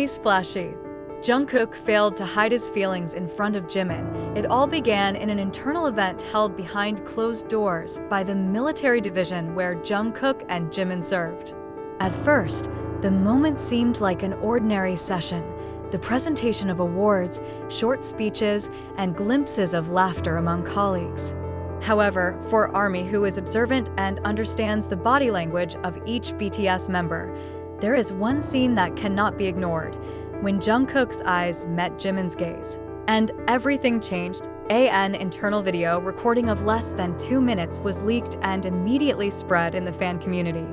Splashy. Jungkook failed to hide his feelings in front of Jimin. It all began in an internal event held behind closed doors by the military division where Jungkook and Jimin served. At first, the moment seemed like an ordinary session, the presentation of awards, short speeches, and glimpses of laughter among colleagues. However, for ARMY, who is observant and understands the body language of each BTS member, there is one scene that cannot be ignored: when Jungkook's eyes met Jimin's gaze. And everything changed. An internal video recording of less than 2 minutes was leaked and immediately spread in the fan community.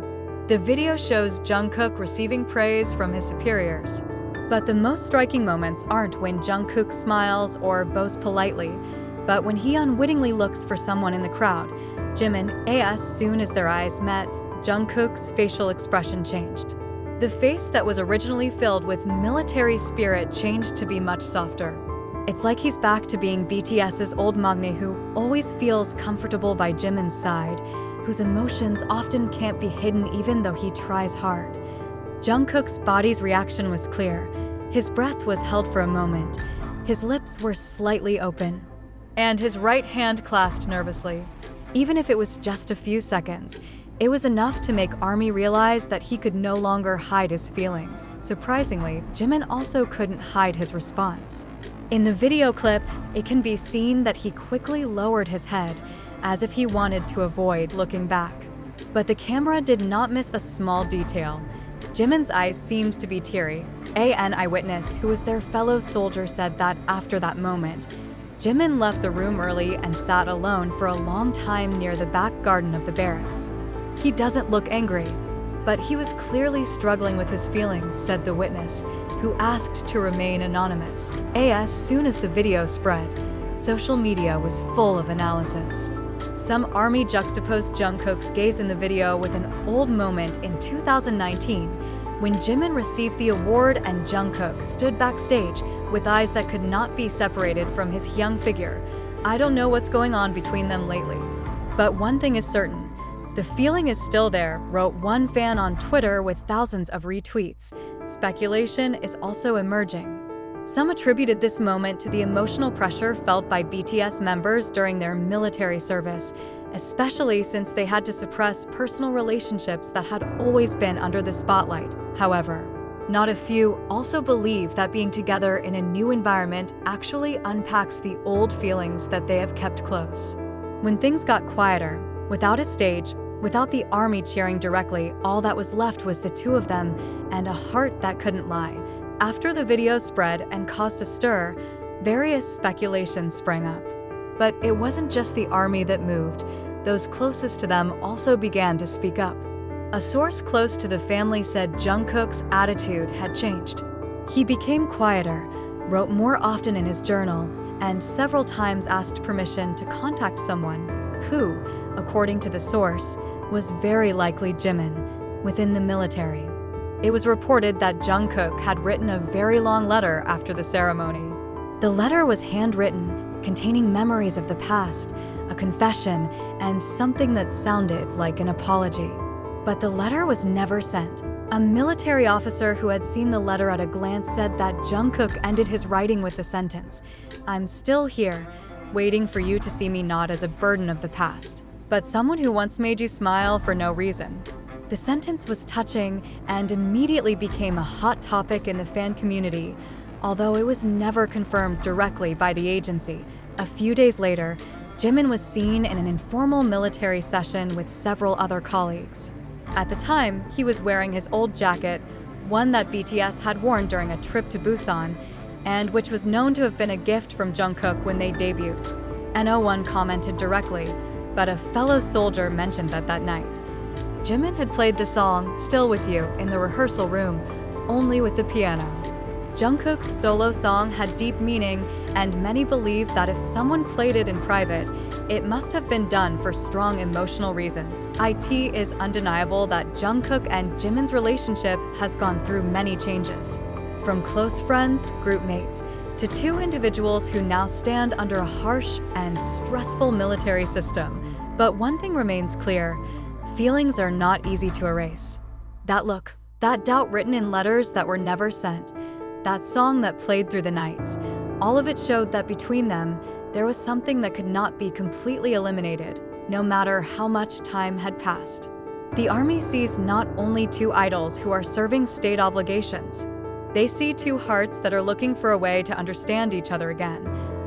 The video shows Jungkook receiving praise from his superiors. But the most striking moments aren't when Jungkook smiles or bows politely, but when he unwittingly looks for someone in the crowd. Jimin, as soon as their eyes met, Jungkook's facial expression changed. The face that was originally filled with military spirit changed to be much softer. It's like he's back to being BTS's old Magni, who always feels comfortable by Jimin's side, whose emotions often can't be hidden even though he tries hard. Jungkook's body's reaction was clear. His breath was held for a moment. His lips were slightly open, and his right hand clasped nervously. Even if it was just a few seconds, it was enough to make ARMY realize that he could no longer hide his feelings. Surprisingly, Jimin also couldn't hide his response. In the video clip, it can be seen that he quickly lowered his head, as if he wanted to avoid looking back. But the camera did not miss a small detail. Jimin's eyes seemed to be teary. An eyewitness, who was their fellow soldier, said that after that moment, Jimin left the room early and sat alone for a long time near the back garden of the barracks. He doesn't look angry, but he was clearly struggling with his feelings, said the witness, who asked to remain anonymous. As soon as the video spread, social media was full of analysis. Some ARMY juxtaposed Jungkook's gaze in the video with an old moment in 2019, when Jimin received the award and Jungkook stood backstage with eyes that could not be separated from his young figure. I don't know what's going on between them lately, but one thing is certain: the feeling is still there, wrote one fan on Twitter with thousands of retweets. Speculation is also emerging. Some attributed this moment to the emotional pressure felt by BTS members during their military service, especially since they had to suppress personal relationships that had always been under the spotlight. However, not a few also believe that being together in a new environment actually unpacks the old feelings that they have kept close. When things got quieter, without a stage, without the ARMY cheering directly, all that was left was the two of them and a heart that couldn't lie. After the video spread and caused a stir, various speculations sprang up. But it wasn't just the ARMY that moved. Those closest to them also began to speak up. A source close to the family said Jungkook's attitude had changed. He became quieter, wrote more often in his journal, and several times asked permission to contact someone who, according to the source, was very likely Jimin, within the military. It was reported that Jungkook had written a very long letter after the ceremony. The letter was handwritten, containing memories of the past, a confession, and something that sounded like an apology. But the letter was never sent. A military officer who had seen the letter at a glance said that Jungkook ended his writing with the sentence, "I'm still here, waiting for you to see me not as a burden of the past, but someone who once made you smile for no reason." The sentence was touching and immediately became a hot topic in the fan community, although it was never confirmed directly by the agency. A few days later, Jimin was seen in an informal military session with several other colleagues. At the time, he was wearing his old jacket, one that BTS had worn during a trip to Busan, and which was known to have been a gift from Jungkook when they debuted. No one commented directly, but a fellow soldier mentioned that night Jimin had played the song "Still With You" in the rehearsal room, only with the piano. Jungkook's solo song had deep meaning, and many believed that if someone played it in private, it must have been done for strong emotional reasons. It is undeniable that Jungkook and Jimin's relationship has gone through many changes. From close friends, group mates, to two individuals who now stand under a harsh and stressful military system. But one thing remains clear: feelings are not easy to erase. That look, that doubt written in letters that were never sent, that song that played through the nights. All of it showed that between them, there was something that could not be completely eliminated, no matter how much time had passed. The army sees not only two idols who are serving state obligations. They see two hearts that are looking for a way to understand each other again.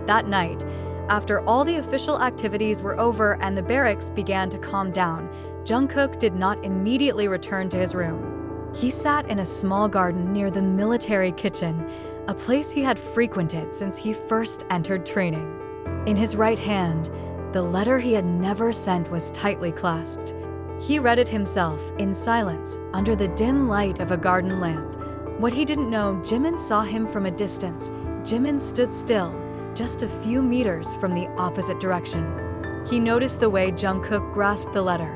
That night, after all the official activities were over and the barracks began to calm down, Jungkook did not immediately return to his room. He sat in a small garden near the military kitchen, a place he had frequented since he first entered training. In his right hand, the letter he had never sent was tightly clasped. He read it himself, in silence, under the dim light of a garden lamp. What he didn't know, Jimin saw him from a distance. Jimin stood still, just a few meters from the opposite direction. He noticed the way Jungkook grasped the letter,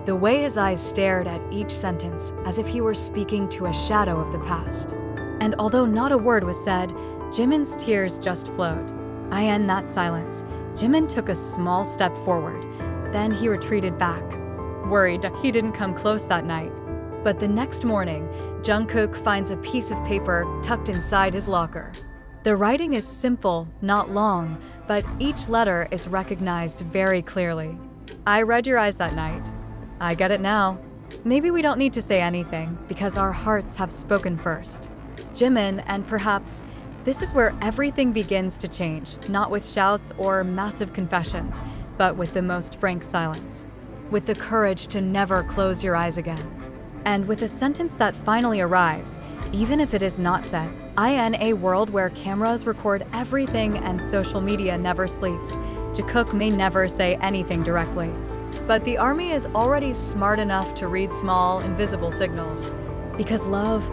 the way his eyes stared at each sentence, as if he were speaking to a shadow of the past. And although not a word was said, Jimin's tears just flowed. In that silence, Jimin took a small step forward. Then he retreated back, worried he didn't come close that night. But the next morning, Jungkook finds a piece of paper tucked inside his locker. The writing is simple, not long, but each letter is recognized very clearly. I read your eyes that night. I get it now. Maybe we don't need to say anything because our hearts have spoken first. Jimin, and perhaps this is where everything begins to change, not with shouts or massive confessions, but with the most frank silence. With the courage to never close your eyes again. And with a sentence that finally arrives, even if it is not said, in a world where cameras record everything and social media never sleeps, Jungkook may never say anything directly. But the army is already smart enough to read small, invisible signals. Because love,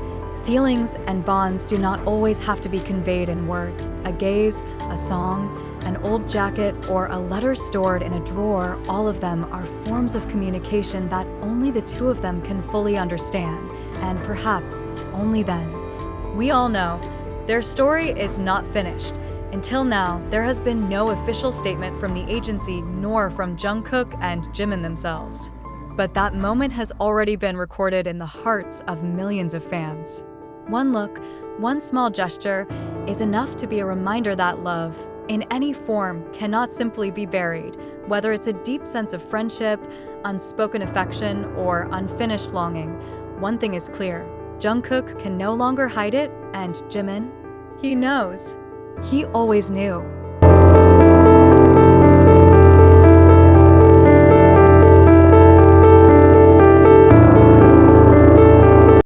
feelings, and bonds do not always have to be conveyed in words. A gaze, a song, an old jacket, or a letter stored in a drawer, all of them are forms of communication that only the two of them can fully understand, and perhaps only then. We all know, their story is not finished. Until now, there has been no official statement from the agency nor from Jungkook and Jimin themselves. But that moment has already been recorded in the hearts of millions of fans. One look, one small gesture, is enough to be a reminder that love, in any form, cannot simply be buried, whether it's a deep sense of friendship, unspoken affection, or unfinished longing. One thing is clear, Jungkook can no longer hide it, and Jimin, he knows. He always knew.